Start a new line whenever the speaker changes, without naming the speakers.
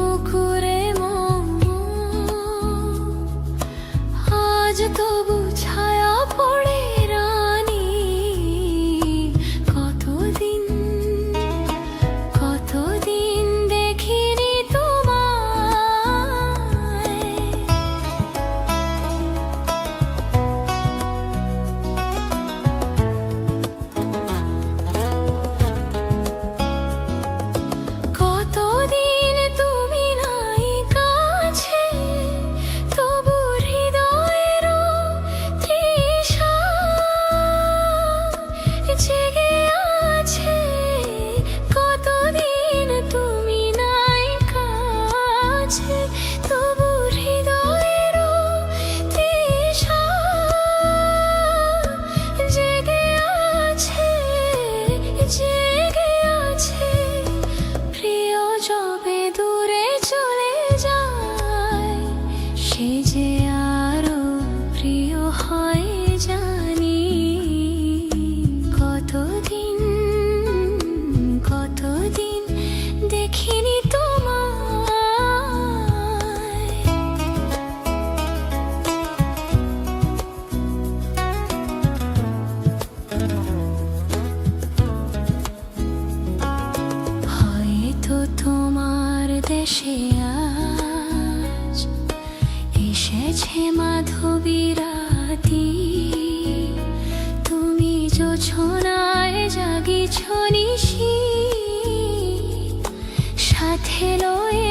পুকুরে আজ তবু ছায়া পড়ে রানী। কতদিন কতদিন দেখিনি তোমায়। কতদিন তুমি নাই কাছে, তবু হৃদয়েরও তৃষা জেগে আছে। কতদিন তুমি নাই কাছে, তবু হৃদয়েরও তৃষা জেগে আছে, জেগে আছে। প্রিয় যবে দূরে চলে যায়, সে যে আরো প্রিয় হয় জানি। কতদিন কতদিন দেখিনি তোমায়। হয়তো তোমার দেশে আজ এসেছে মাধবী রাতি। তুমি জোছনায় জাগিছ নিশি, সাথে লয়ে